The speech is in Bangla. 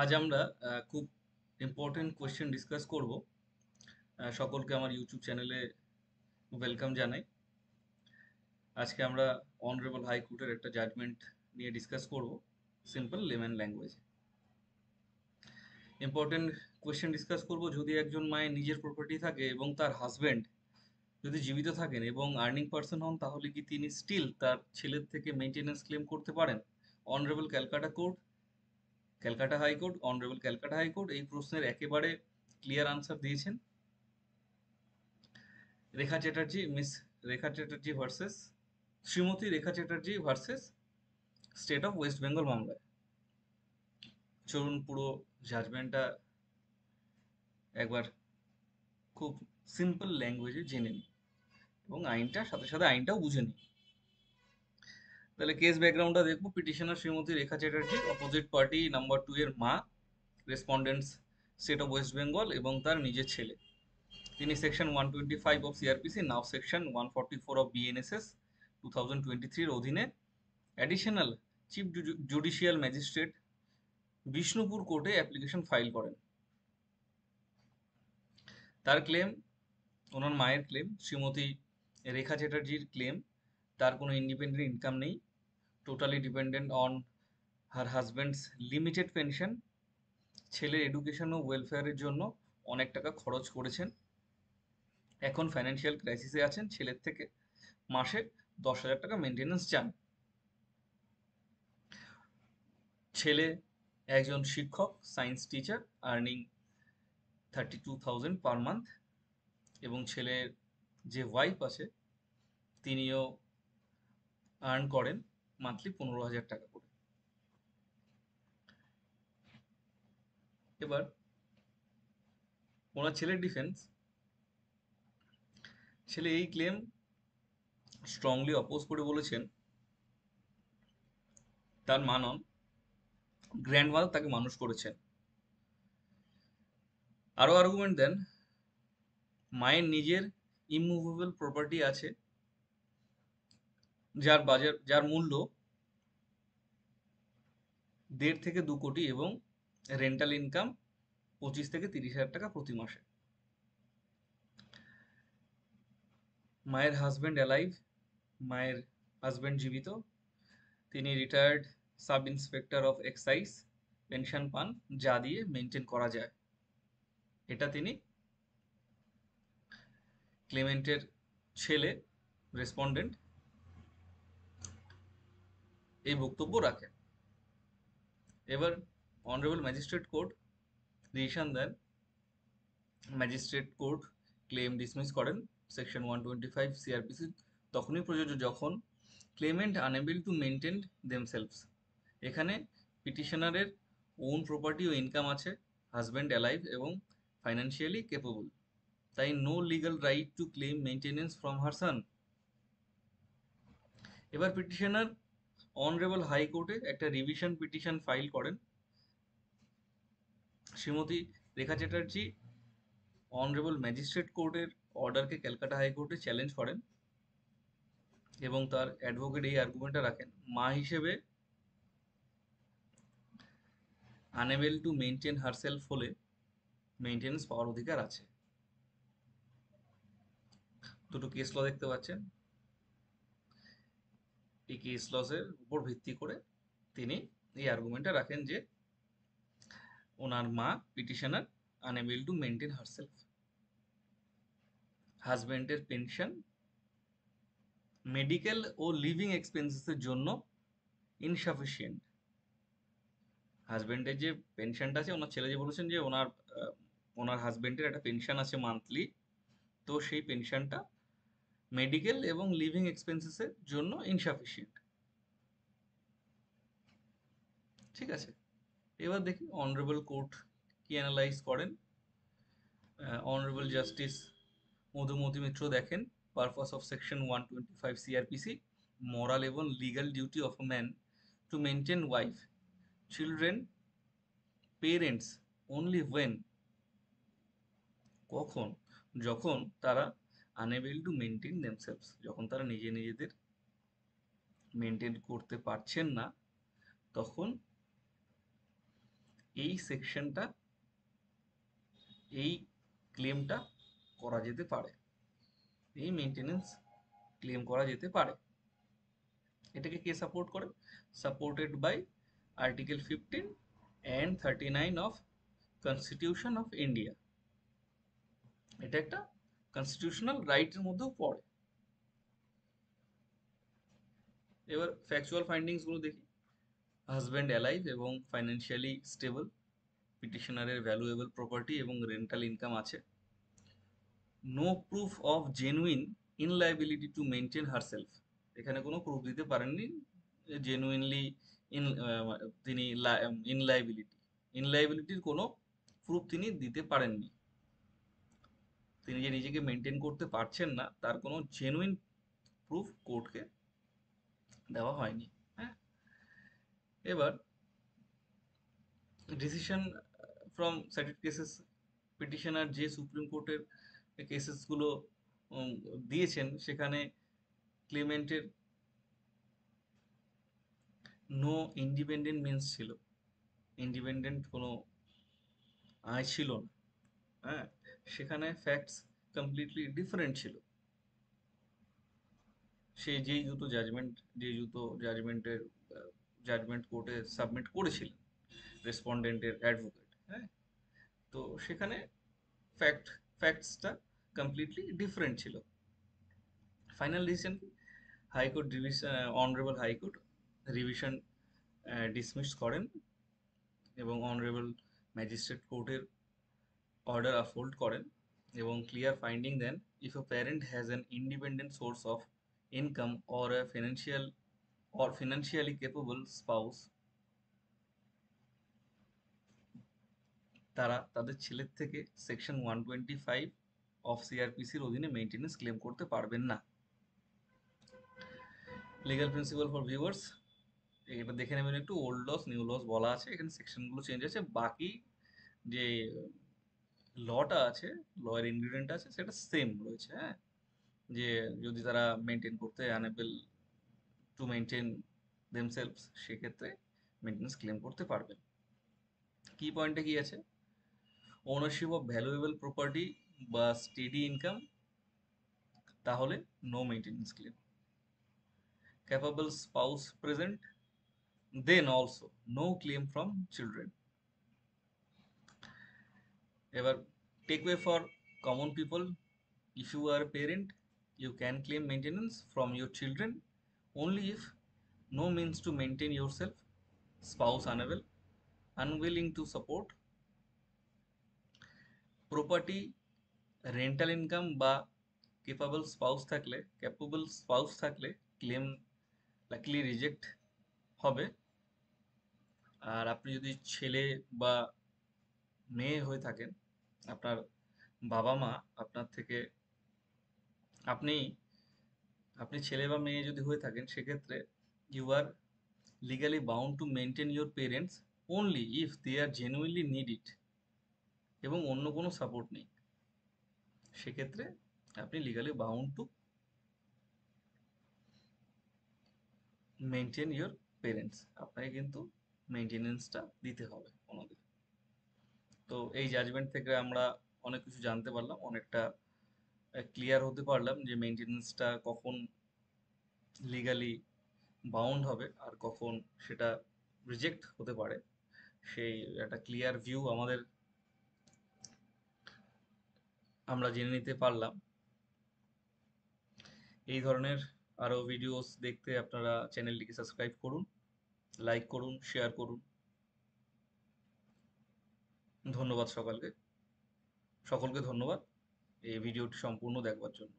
আজ আমরা খুব ইম্পর্টেন্ট কোয়েশ্চেন ডিসকাস করব। সকলকে আমার ইউটিউব চ্যানেলে ওয়েলকাম জানাই। আজকে আমরা অনারেবল হাইকোর্টের একটা জাজমেন্ট নিয়ে ডিসকাস করব সিম্পল লেম্যান ল্যাঙ্গুয়েজে। ইম্পর্টেন্ট কোয়েশ্চেন ডিসকাস করব, যদি একজন মায়ের নিজের প্রপার্টি থাকে এবং তার হাজব্যান্ড যদি জীবিত থাকেন এবং আর্নিং পার্সন হন, তাহলে কি তিনি স্টিল তার ছেলের থেকে মেনটেনেন্স ক্লেম করতে পারেন? Honourable Calcutta high court honourable Calcutta high court এই প্রশ্নের একেবারে ক্লিয়ার আনসার দিয়েছেন। Rekha Chatterjee, miss Rekha Chatterjee versus Shrimati Rekha Chatterjee versus state of West Bengal মামলায়। চলুন পুরো জাজমেন্টটা একবার খুব সিম্পল ল্যাঙ্গুয়েজে জেনে নিই এবং আইনটার সাথে সাথে আইনটাও বুঝে নিই। তাহলে কেস ব্যাকগ্রাউন্ডটা দেখবো। Petitioner Shrimati Rekha Chatterjee, opposite party number 2 এর মা, respondents state of West Bengal এবং তার নিজের ছেলে। তিনি section 125 of CrPC, now section 144 of BNSS 2023 এর অধীনে additional chief judicial magistrate Bishnupur কোর্টে অ্যাপ্লিকেশন ফাইল করেন। তার ক্লেম, ওনার মায়ের ক্লেম, শ্রীমতী রেখা চ্যাটার্জির ক্লেম, তার কোনো ইন্ডিপেন্ডেন্ট ইনকাম নেই, totally dependent on her husbands limited pension. ছেলের এডুকেশন ও ওয়েলফেয়ারের জন্য অনেক টাকা খরচ করেছেন, এখন ফাইন্যান্সিয়াল ক্রাইসিসে আছেন, ছেলের থেকে মাসে 10,000 টাকা মেনটেন্যান্স চান। ছেলে একজন শিক্ষক, science teacher, earning 32,000 per month, এবং ছেলের যে ওয়াইফ আছে তিনিও আর্ন করেন মান্থলি 15,000 টাকা করে। এবার ওনার ছেলের ডিফেন্স, ছেলে এই ক্লেম স্ট্রংলি অপোজ করে বলেছেন তার মা নন, গ্র্যান্ডমাদার তাকে মানুষ করেছেন। আরও আর্গুমেন্ট দেন মায়ের নিজের ইমুভেবল প্রপার্টি আছে যার মূল্য 1.5 থেকে 2 কোটি এবং রেন্টাল ইনকাম 25 থেকে 30,000 টাকা প্রতি মাসে। মায়ের হাজব্যান্ড অ্যালাইভ, মায়ের হাজব্যান্ড জীবিত, তিনি retired sub inspector of excise, pension পান, যা দিয়ে মেনটেন করা যায়। এটা তিনি ক্লেমেন্টের ছেলে রেসপন্ডেন্ট এই বক্তব্য রাখেন। এবার অনারেবল ম্যাজিস্ট্রেট কোর্ট ডিসিশন দেন। ম্যাজিস্ট্রেট কোর্ট ক্লেম ডিসমিস করেন। সেকশন 125 সিআরপিসি তখনই প্রযোজ্য যখন claimant unable to maintain themselves. এখানে পিটিশনারের ওন প্রপার্টি ও ইনকাম আছে, হাজব্যান্ড অ্যালাইভ এবং ফাইন্যান্সিয়ালি কেপেবল, তাই no legal right to claim maintenance from her son. এবার পিটিশনার অনারেবল হাইকোর্টে একটা রিভিশন পিটিশন ফাইল করেন। শ্রীমতী রেখা চ্যাটার্জি অনারেবল ম্যাজিস্ট্রেট কোর্টের অর্ডারকে ক্যালকাটা হাইকোর্টে চ্যালেঞ্জ করেন এবং তার অ্যাডভোকেট এই আর্গুমেন্টটা রাখেন, মা হিসেবে আনএবল টু মেনটেন হারসেলফ হলে মেনটেন্স পাওয়ার অধিকার আছে। দুটো কেস ল দেখতে পাচ্ছেন। এই কেস লসের উপর ভিত্তি করে তিনি এই আর্গুমেন্টটা রাখেন যে ওনার মা petitioner unable to maintain herself, হাজব্যান্ডের পেনশন, মেডিকেল ও লিভিং এক্সপেন্সেসের জন্য ইনসাফিসিয়েন্ট। হাজব্যান্ডের যে পেনশনটা আছে, ওনার ছেলে যে বলেছেন যে ওনার হাজব্যান্ডের একটা পেনশন আছে মান্থলি, তো সেই পেনশনটা মেডিকেল এবং লিভিং এক্সপেন্সেসের জন্য ইনসাফিসিয়েন্ট। ঠিক আছে, এবার দেখি অনারেবল কোর্ট কি অ্যানালাইজ করেন। অনারেবল জাস্টিস মধুমতি মিত্র দেখেন, purpose of section 125 CrPC, moral এবং legal duty of a man to maintain wife, children, parents only when, কখন, যখন তারা unable to maintain themselves, যখন তারা নিজেদের মেনটেন করতে পারছেন না, তখন এই সেকশনটা, এই ক্লেমটা করা যেতে পারে, এই মেনটেনেন্স ক্লেম করা যেতে পারে। এটাকে কে সাপোর্ট করে? Supported by article 15 and 39 of constitution of India. এটা একটা কনস্টিটিউশনাল রাইটের মধ্যেও পড়ে। এবার ফ্যাকচুয়াল ফাইন্ডিংস গুলো দেখি। হাজব্যান্ড অ্যালাইভ এবং ফাইন্যান্সিয়ালি স্টেবল, পিটিশনারের ভ্যালুয়েবল প্রপার্টি এবং রেন্টাল ইনকাম আছে। No proof of genuine inability to maintain herself, এখানে কোনো প্রুফ দিতে পারেননি জেনুইনলি ইন তিনি ইনলাইবিলিটির কোনো প্রুফ তিনি দিতে পারেননি। তিনি যে নিজেকে মেনটেন করতে পারছেন না তার কোনো জেনুইন প্রুফ কোর্টকে দেওয়া হয়নি। হ্যাঁ, এবার ডিসিশন ফ্রম সার্টেড কেসেস, পিটিশনার যে সুপ্রিম কোর্টের কেসেসগুলো দিয়েছেন সেখানে ক্লেমেন্টের নো ইন্ডিপেন্ডেন্ট মিন্স ছিল, ইন্ডিপেন্ডেন্ট কোনো আয় ছিল না। হ্যাঁ, সেখানে ফ্যাক্টস কমপ্লিটলি ডিফারেন্ট ছিল। সে জাজমেন্টের জাজমেন্ট কোর্টে সাবমিট করেছিলেন রেসপন্ডেন্টের অ্যাডভোকেট। হ্যাঁ, তো সেখানে ফ্যাক্টসটা কমপ্লিটলি ডিফারেন্ট ছিল। ফাইনাল ডিসিশন কি? High court division, honourable high court revision dismiss করেন এবং অনারেবল ম্যাজিস্ট্রেট কোর্টের অর্ডার আপহোল্ড করেন এবং ক্লিয়ার ফাইন্ডিং দেন, if a parent has an independent source of income or a financially capable spouse, তারা তাদের ছেলের থেকে সেকশন 125 অফ সিআরপিসির অধীনে মেইনটেনেন্স ক্লেম করতে পারবেন না। লিগাল প্রিন্সিপাল ফর ভিউয়ার্স, এটা দেখে নেবেন একটু। ওল্ড লস নিউ লস বলা আছে, এখানে সেকশনগুলো চেঞ্জ আছে, বাকি যে লটা আছে, লয়ের ইনগ্রিডিয়েন্ট আছে সেটা সেম রয়েছে। হ্যাঁ, যে যদি তারা মেনটেন করতে আনএবল টু মেনটেন দেমসেলভস, সেক্ষেত্রে মেনটেন্স ক্লেম করতে পারবেন। কি পয়েন্টে কি আছে? ওনারশিপ অফ ভ্যালুয়েবল প্রপার্টি বা স্টেডি ইনকাম, তাহলে no maintenance claim. Capable spouse present, then also no claim from children. এবার takeaway for common people, if you are a parent you can claim maintenance from your children only if no means to maintain yourself, spouse unable, unwilling to support, property, rental income বা ক্যাপেবল স্পাউস থাকলে ক্লেম লাকিলি রিজেক্ট হবে। আর আপনি যদি ছেলে বা মেয়ে হয়ে থাকেন, আপনার বাবা মা আপনার থেকে, আপনি আপনি ছেলে বা মেয়ে যদি হয়ে থাকেন, সেক্ষেত্রে you are legally bound to maintain your parents only if they are genuinely need it, এবং অন্য কোনো সাপোর্ট নেই, সেক্ষেত্রে আপনি legally bound to maintain your parents, আপনাকে কিন্তু মেনটেনেন্সটা দিতে হবে ওনাদের। তো এই জাজমেন্ট থেকে আমরা অনেক কিছু জানতে পারলাম, অনেকটা ক্লিয়ার হতে পারলাম যে মেনটেনেন্সটা কখন লিগালি বাউন্ড হবে আর কখন সেটা রিজেক্ট হতে পারে। সেই একটা ক্লিয়ার ভিউ আমরা জেনে নিতে পারলাম। এই ধরনের আরও ভিডিওস দেখতে আপনারা চ্যানেলটিকে সাবস্ক্রাইব করুন, লাইক করুন, শেয়ার করুন। ধন্যবাদ সকলকে ধন্যবাদ এই ভিডিওটি সম্পূর্ণ দেখবার জন্য।